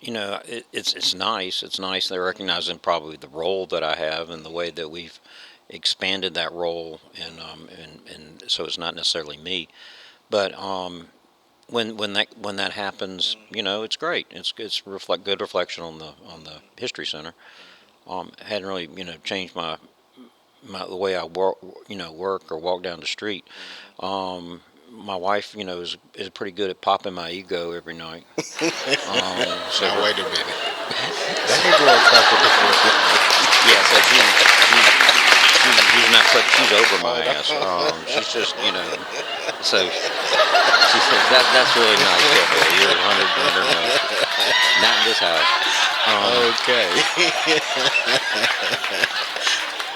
it's nice. It's nice. They're recognizing probably the role that I have and the way that we've expanded that role, and so it's not necessarily me, but when that happens, it's great. It's good reflection on the History Center. Hadn't really changed the way I work or walk down the street. My wife, is pretty good at popping my ego every night. So Now wait a minute. Let me go a couple different. yeah, so she's not put, she's over my ass. She's just, so she says that's really nice, Sheffield. You're 100 nice. Not in this house. Okay.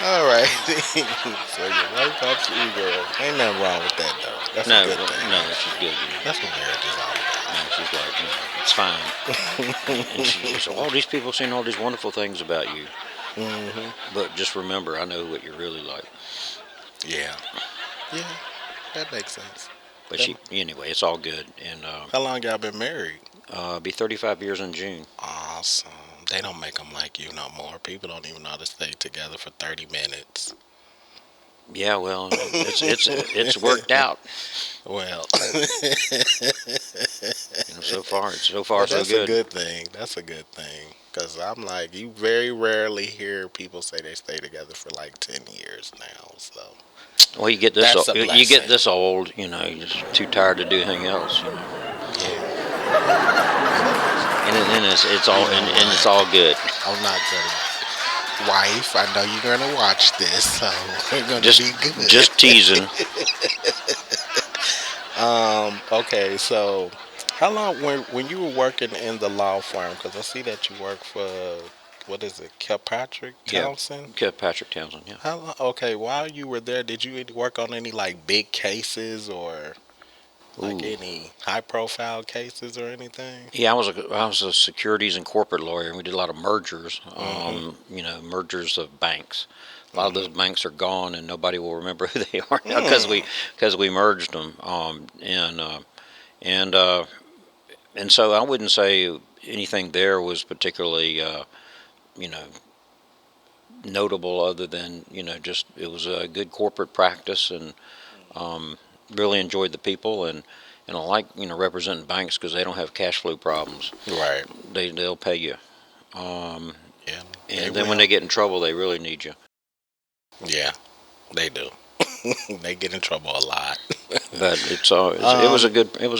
All right. So your wife pops your ego. Ain't nothing wrong with that though. That's a No, good thing. no, she's good. That's what marriage is all No, she's like, it's fine. And she said, all these people saying all these wonderful things about you. about. But just remember, I know what you're really like. Yeah. Yeah. That makes sense. But anyway, it's all good. And How long y'all been married? be 35 years in June. Awesome. They don't make them like you no more. People don't even know how to stay together for 30 minutes. Yeah, well, it's worked out. Well, So far so that's a good. good thing. That's a good thing. Because I'm like, you very rarely hear people say they stay together for like 10 years now. So, Well, you get that's a you get blessing. this old, you're just too tired to do anything else. Yeah. And it's all You know and it's what? all good. I'm not going to. Wife, I know you're going to watch this, so we're going to Just be good. just teasing. Okay, so how long when you were working in the law firm? Because I see that you work for what is it, Kilpatrick Yeah, Townsend? Patrick Townsend. Yeah. How long? Okay, while you were there, did you work on any like big cases or like Ooh. any high profile cases or anything? Yeah, I was a securities and corporate lawyer, and we did a lot of mergers. Mm-hmm. Mergers of banks. A lot of those Mm-hmm. banks are gone, and nobody will remember who they are now Mm. because we merged them. And and so I wouldn't say anything there was particularly you know notable, other than just it was a good corporate practice, and um, really enjoyed the people, and I like representing banks because they don't have cash flow problems. Right. They'll pay you. Um, Yeah, they and then when will. they get in trouble, they really need you. Yeah, they do. They get in trouble a lot. But Um, it was a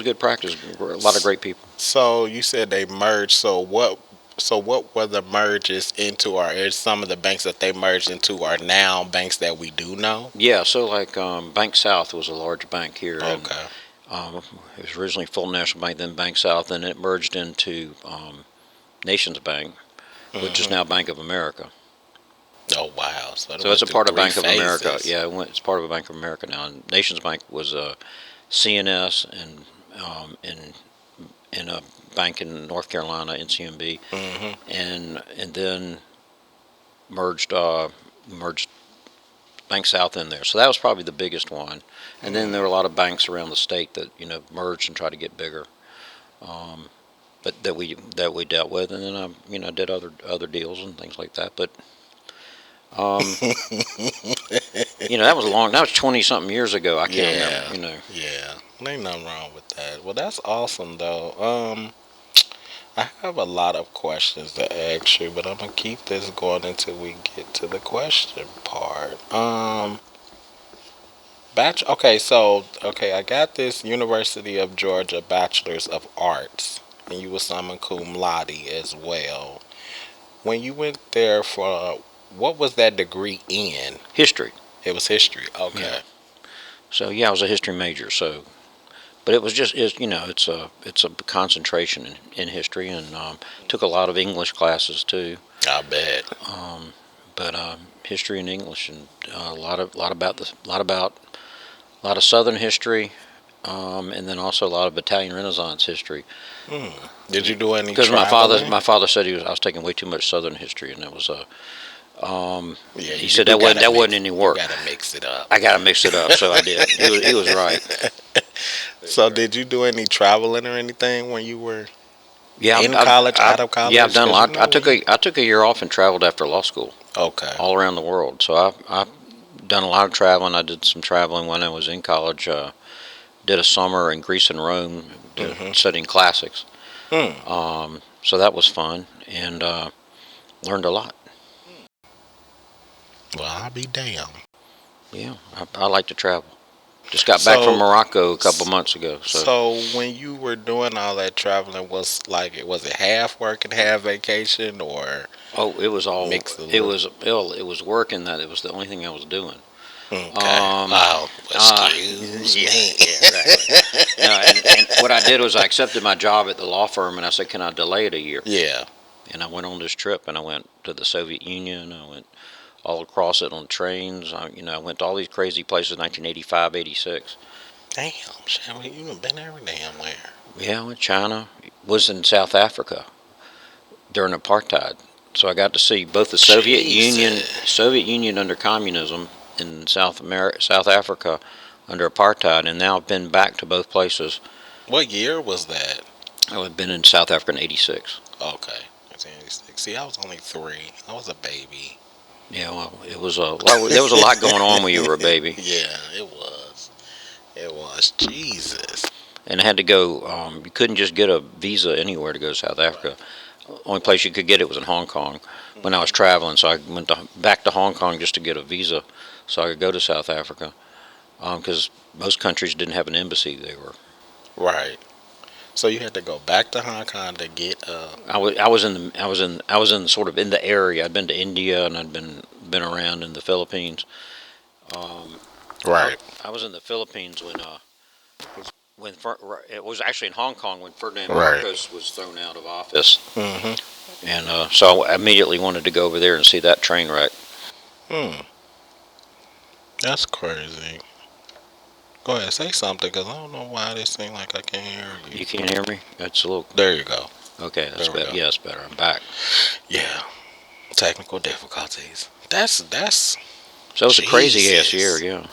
good practice. A lot of great people. So you said they merged. So what? So what were the merges into? Or is some of the banks that they merged into are now banks that we do know? Yeah, so like Bank South was a large bank here, and Okay. it was originally Fulton National Bank, then Bank South, and it merged into Nations Bank, which is Hmm. now Bank of America. Oh wow! So it So it's went a through part of three Bank of America. phases. Yeah, it's part of Bank of America now. And Nations Bank was CNS, and a bank in North Carolina, NCMB, Hmm. and then merged merged Bank South in there. So that was probably the biggest one. And then there were a lot of banks around the state that merged and tried to get bigger. Um, but that we dealt with, and then I did other deals and things like that. But um, that was 20 something years ago. I can't remember. Yeah. Yeah. Ain't nothing wrong with that. Well, that's awesome though. I have a lot of questions to ask you, but I'm gonna keep this going until we get to the question part. I got this University of Georgia Bachelor's of Arts, and you were summa cum laude as well. When you went there for what was that degree in? History. It was history. Yeah. Okay. So yeah, I was a history major. So, but it was just it's a concentration in history, and took a lot of English classes too. I bet. Um, but history and English, and a lot of Southern history, and then also a lot of Italian Renaissance history. Hmm. Did you do any Because traveling? my father said I was taking way too much Southern history, and that was Yeah, he you said do gotta that wasn't mix. any You work. gotta mix it up. I got to mix it up, so I did. He was right. So, did you do any traveling or anything when you were? Yeah, In college, out of yeah, I've college? done a Because lot. I took a year off and traveled after law school Okay. all around the world. So I've done a lot of traveling. I did some traveling when I was in college. Did a summer in Greece and Rome, Mm-hmm. studying classics. Hmm. So that was fun and learned a lot. Well, I'll be damned. Yeah, I like to travel. Just got back from So, Morocco a couple months ago. So so when you were doing all that traveling, was it half work and half vacation, or oh, it was all mixed a little? it was working that it was the only thing I was doing. Okay. Um, Oh, excuse yeah, me. yeah, exactly. No, and what I did was I accepted my job at the law firm, and I said, "Can I delay it a year?" Yeah. And I went on this trip, and I went to the Soviet Union. I went all across it on trains. I went to all these crazy places. 1985, 86. Damn, Shelly, you done been every damn where. Yeah, I went to China. Was in South Africa during apartheid. So I got to see both the Jesus. Soviet Union under communism, in South Africa under apartheid, and now I've been back to both places. What year was that? I've been in South Africa in '86. Okay. 1986. See, I was only 3. I was a baby. Yeah, well, it was there was a lot going on when you were a baby, Yeah, it was. It was. Jesus. and I had to go. You couldn't just get a visa anywhere to go to South Africa. Right. Only place you could get it was in Hong Kong when I was Hmm. traveling. So I went back to Hong Kong just to get a visa, so I could go to South Africa. Because most countries didn't have an embassy. They were. Right. So you had to go back to Hong Kong to get I was in sort of in the area. I'd been to India and I'd been around in the Philippines. Um, I, Right. I was in the Philippines when it was actually in Hong Kong when Ferdinand Right. Marcos was thrown out of office, Mm-hmm. and so I immediately wanted to go over there and see that train wreck. Hmm. That's crazy. Go ahead, say something, because I don't know why this thing like I can't hear you. You can't hear me? That's a little There you go. okay. That's There we better. go. Yeah, that's better. I'm back. Yeah. Technical difficulties. That's So it was a crazy ass year. Jesus. Yeah.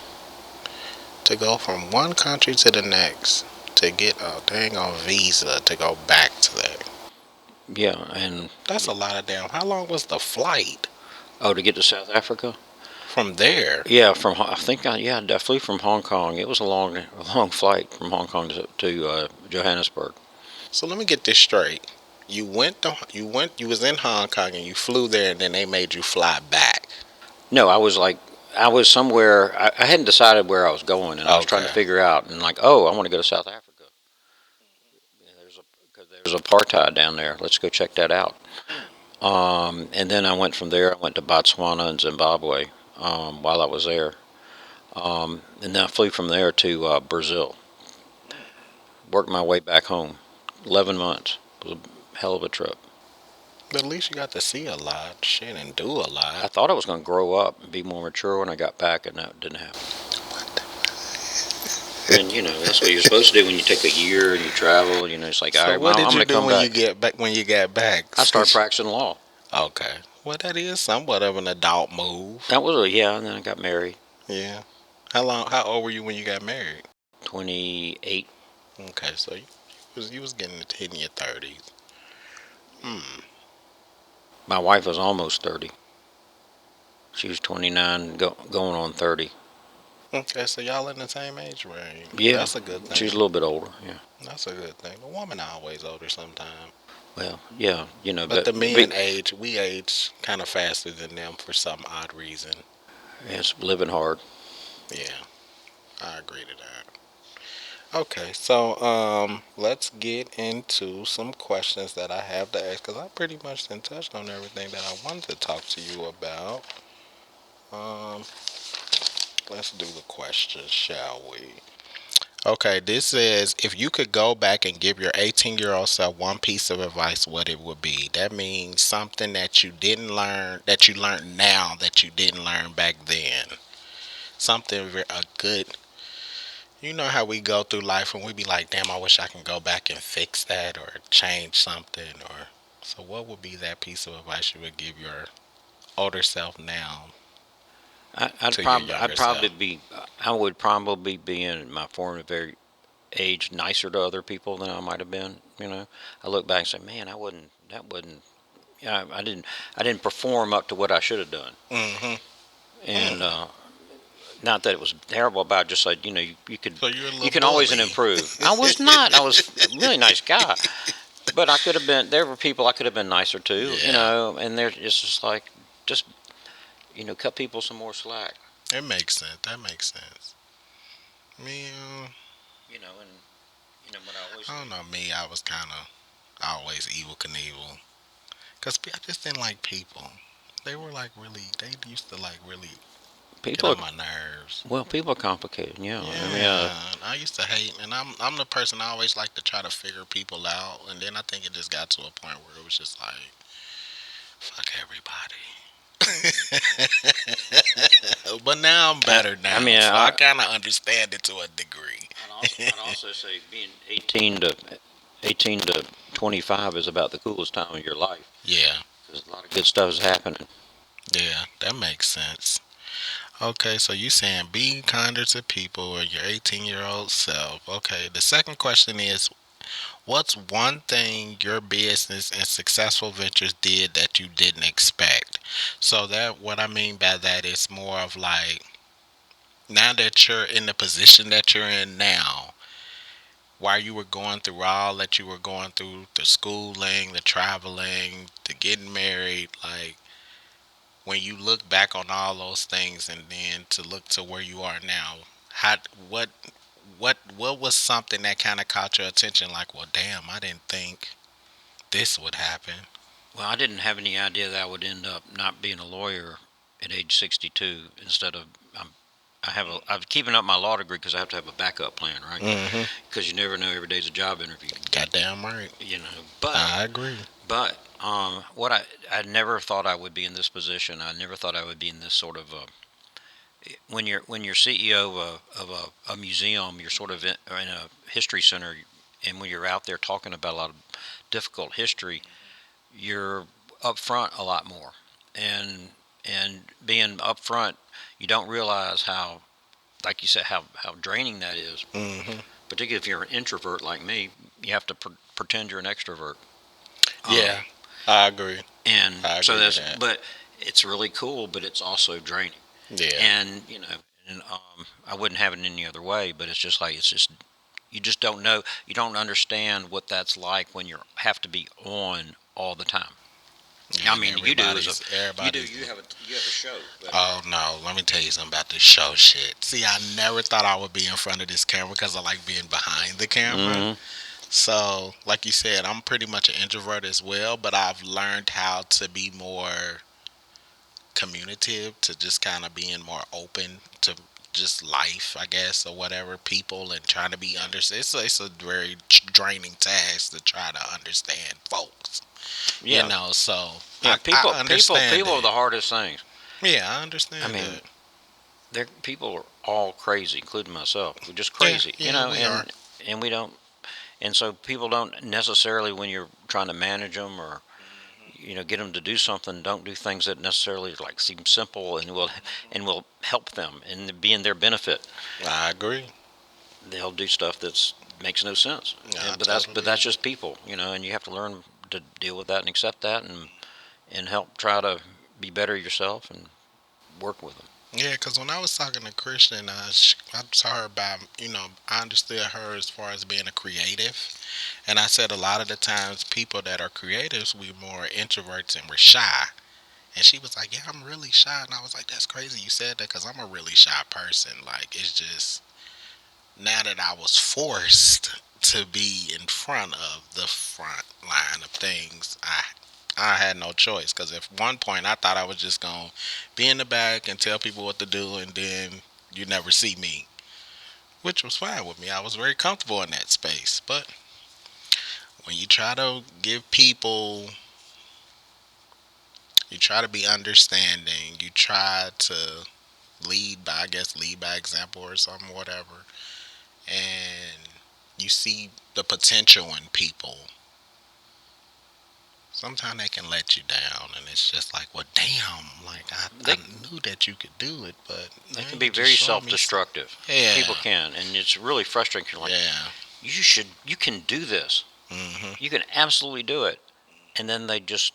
To go from one country to the next to get a dang on visa to go back to that. Yeah, and That's a lot of damn. How long was the flight oh, to get to South Africa. from there? Yeah, I think yeah, definitely from Hong Kong. It was a long flight from Hong Kong to Johannesburg. So let me get this straight. You was in Hong Kong and you flew there and then they made you fly back. No, I was somewhere. I hadn't decided where I was going, and I was trying to Okay. figure out. And like, oh, I want to go to South Africa. Yeah, because there's apartheid down there. Let's go check that out. And then I went from there. I went to Botswana and Zimbabwe while I was there, and then I flew from there to Brazil. Worked my way back home. 11 months. It was a hell of a trip. But at least you got to see a lot, shit, and do a I lot. thought I was going to grow up and be more mature when I got back, and that didn't happen. And that's what you're supposed to do when you take a year and you travel. It's like, all So right, what well, did I'm you going to do come when you back. get back? When you got back? I started practicing law. Okay. Well, that is somewhat of an adult move. That was yeah, and then I got married. Yeah. How long? How old were you when you got married? 28. Okay, so you was getting in your 30s. Hmm. My wife was almost 30. She was 29, going on 30. Okay, so y'all in the same age range. Yeah, That's a good she's a thing. little bit older. Yeah. That's a good thing. The woman always older sometime. Well, yeah, But but the men age, we age kind of faster than them for some odd reason. it's living hard. Yeah, I agree to that. Okay, so let's get into some questions that I have to ask because I pretty much done touched on everything that I wanted to talk to you about. Um, let's do the questions, shall we? Okay, this says if you could go back and give your 18-year-old self one piece of advice, what it would be. That means something that you didn't learn, that you learned now that you didn't learn back then. Something a good. You know how we go through life and we be like, damn, I wish I can go back and fix that or change something or. So what would be that piece of advice you would give your older self now to your younger self? I would probably be in my formative age nicer to other people than I might have been. You know, I look back and say, man, that wouldn't. Yeah, I didn't perform up to what I should have done. Mm-hmm. And not that it was terrible about it, just like, you could, So you're a you little can always bully. improve. I was not. I was a really nice guy, but I could have been. There were people I could have been nicer to, Yeah, and it's just like, just cut people some more slack. it makes sense. That makes sense. Me, And what I always I don't know. Me, I was kind of always evil Knievel. Cause I just didn't like people. They were like really. They used to like really get people on are my nerves. people are complicated. Yeah, I mean, Yeah, I used to hate, and I'm the person I always like to try to figure people out, and then I think it just got to a point where it was just like, fuck everybody. But now I'm better I now, mean, so I kind of understand it to a degree. I'd also say being 18 to 25 is about the coolest time of your life Yeah, because a lot of good stuff is happening. yeah, that makes sense. Okay, so you saying be kinder to people or your 18-year-old self. Okay, the second question is, what's one thing your business and successful ventures did that you didn't expect? So that what I mean by that is more of like, now that you're in the position that you're in now, while you were going through all that you were going through, the schooling, the traveling, the getting married, like when you look back on all those things and then to look to where you are now, how what was something that kind of caught your attention? Like, well, damn, I didn't think this would happen. Well, I didn't have any idea that I would end up not being a lawyer at age 62 instead of I'm keeping up my law degree because I have to have a backup plan, right? Mm-hmm. Because you never know, every day's a job interview. Goddamn right. But I agree. what I never thought I would be in this position. I never thought I would be in this sort of when you're CEO of a museum, you're sort of in a history center, and when you're out there talking about a lot of difficult history, you're up front a lot more, and being up front, you don't realize how, like you said, how draining that is. Mm-hmm. Particularly if you're an introvert like me, you have to pretend you're an extrovert. Um, Yeah, I agree. and I so agree to that's, that. but it's really cool, but it's also draining. Yeah. And I wouldn't have it any other way. But it's just you just don't know, you don't understand what that's like when you have to be on all the time. I And mean, you do as a everybody's. you have a show, but Oh no, let me tell you something about this show shit. See, I never thought I would be in front of this camera because I like being behind the camera. hmm So, like you said, I'm pretty much an introvert as well, but I've learned how to be more communicative, to just kind of being more open to just life, I guess, or whatever, people, and trying to be understood. It's a very draining task to try to understand folks, yeah, so yeah. I understand People are it. the hardest things. Yeah, I I understand mean, that. people are all crazy, including myself. We're just Yeah, crazy, yeah, we are. and we don't, and so people don't necessarily, when you're trying to manage them or get them to do something, don't do things that necessarily like seem simple and will help them and be in their benefit. I agree. They'll do stuff that's makes no sense. I But totally that's agree. just people, and you have to learn to deal with that and accept that, and help try to be better yourself and work with them. Yeah, because when I was talking to Christian, I saw her about, I understood her as far as being a creative. And I said a lot of the times people that are creatives, we more introverts and we're shy. And she was like, yeah, I'm really shy. And I was like, that's crazy you said that because I'm a really shy person. Like, it's just, now that I was forced to be in front of the front line of things, I had no choice because at one point I thought I was just going to be in the back and tell people what to do and then you never see me, which was fine with me. I was very comfortable in that space. But when you try to give people, you try to be understanding, you try to lead by example or something, whatever, and you see the potential in people, sometimes they can let you down, and it's just like, well, damn, like I They knew that you could do it, but they can you be just very showed me. self-destructive. Yeah, People can, and it's really frustrating. You're like, yeah, you can do this. Hmm. You can absolutely do it, and then they just,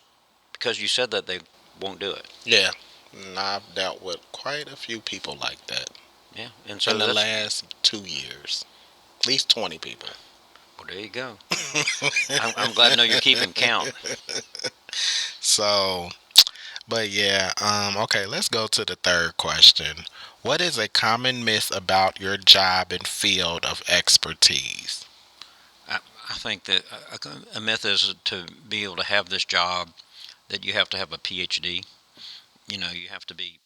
because you said that, they won't do it. Yeah. And I've dealt with quite a few people like that Yeah, and in so the that's, last 2 years. At least 20 people. well, there you go. I'm glad to know you're keeping count. So, but yeah, okay, let's go to the third question. What is a common myth about your job and field of expertise? I, I think that a myth is to be able to have this job that you have to have a PhD. You have to be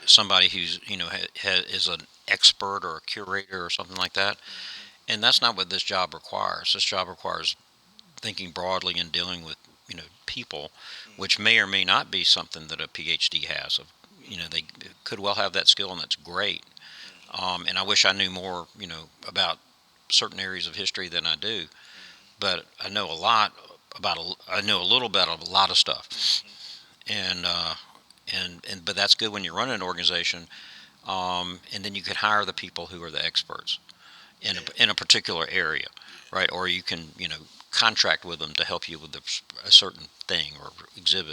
somebody who's is an expert or a curator or something like that, and that's not what this job requires. This job requires thinking broadly and dealing with people, which may or may not be something that a PhD has. They could well have that skill, and that's great. And I wish I knew more, about certain areas of history than I do. But I know a lot I know a little bit of a lot of stuff, and but that's good when you're running an organization. And then you can hire the people who are the experts in a particular area, right? Or you can contract with them to help you with a certain thing or exhibit